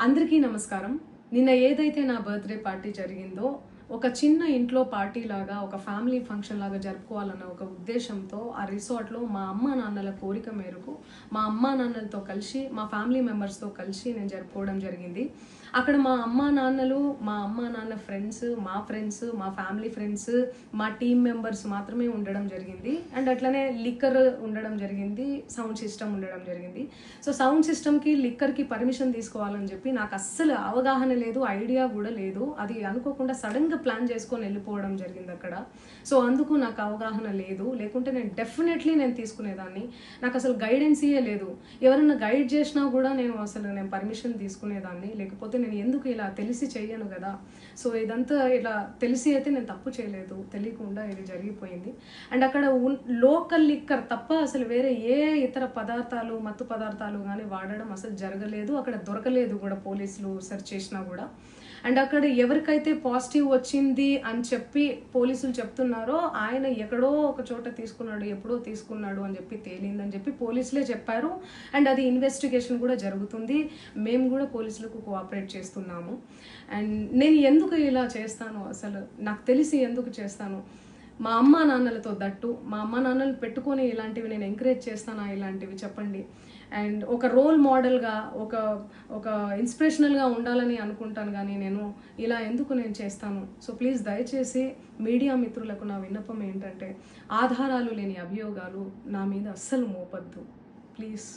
అందరికీ నమస్కారం. నిన్న ఏదైతే నా బర్త్డే పార్టీ జరిగిందో ఒక చిన్న ఇంట్లో పార్టీ లాగా ఒక ఫ్యామిలీ ఫంక్షన్ లాగా జరుపుకోవాలన్న ఒక ఉద్దేశంతో ఆ రిసార్ట్లో మా అమ్మా నాన్నల కోరిక మేరకు మా అమ్మా నాన్నలతో కలిసి మా ఫ్యామిలీ మెంబర్స్తో కలిసి నేను జరుపుకోవడం జరిగింది. అక్కడ మా అమ్మా నాన్న ఫ్రెండ్స్, మా ఫ్రెండ్స్, మా ఫ్యామిలీ ఫ్రెండ్స్, మా టీమ్ మెంబర్స్ మాత్రమే ఉండడం జరిగింది. అండ్ అట్లనే లిక్కర్ ఉండడం జరిగింది, సౌండ్ సిస్టమ్ ఉండడం జరిగింది. సో సౌండ్ సిస్టమ్కి లిక్కర్కి పర్మిషన్ తీసుకోవాలని చెప్పి నాకు అస్సలు అవగాహన లేదు, ఐడియా కూడా లేదు. అది అనుకోకుండా సడన్గా ప్లాన్ చేసుకొని వెళ్ళిపోవడం జరిగింది అక్కడ. సో అందుకు నాకు అవగాహన లేదు, లేకుంటే నేను డెఫినెట్లీ తీసుకునేదాన్ని. నాకు అసలు గైడెన్సీయే లేదు. ఎవరైనా గైడ్ చేసినా కూడా నేను పర్మిషన్ తీసుకునేదాన్ని, లేకపోతే నేను ఎందుకు ఇలా తెలిసి చెయ్యను కదా. సో ఇదంతా ఇలా తెలిసి అయితే నేను తప్పు చేయలేదు, తెలియకుండా ఇది జరిగిపోయింది. అండ్ అక్కడ లోకల్ లిక్కర్ తప్ప అసలు వేరే ఏ ఇతర పదార్థాలు, మత్తు పదార్థాలు కానీ వాడడం అసలు జరగలేదు. అక్కడ దొరకలేదు కూడా, పోలీసులు సెర్చ్ చేసినా కూడా. అండ్ అక్కడ ఎవరికైతే పాజిటివ్ వచ్చింది అని చెప్పి పోలీసులు చెప్తున్నారో ఆయన ఎక్కడో ఒక చోట తీసుకున్నాడు, ఎప్పుడో తీసుకున్నాడు అని చెప్పి తేలిందని చెప్పి పోలీసులే చెప్పారు. అండ్ అది ఇన్వెస్టిగేషన్ కూడా జరుగుతుంది. మేము కూడా పోలీసులకు కోఆపరేట్ చేస్తున్నాము. అండ్ నేను ఎందుకు ఇలా చేస్తాను, అసలు నాకు తెలిసి ఎందుకు చేస్తాను, మా అమ్మా నాన్నలతో దట్టు మా అమ్మా నాన్నలు పెట్టుకొని ఇలాంటివి నేను ఎంకరేజ్ చేస్తానా, ఇలాంటివి చెప్పండి. అండ్ ఒక రోల్ మోడల్గా, ఒక ఇన్స్పిరేషనల్గా ఉండాలని అనుకుంటాను, కానీ నేను ఇలా ఎందుకు చేస్తాను. సో ప్లీజ్ దయచేసి మీడియా మిత్రులకు నా విన్నపం ఏంటంటే, ఆధారాలు లేని అభియోగాలు నా మీద అస్సలు మోపద్దు ప్లీజ్.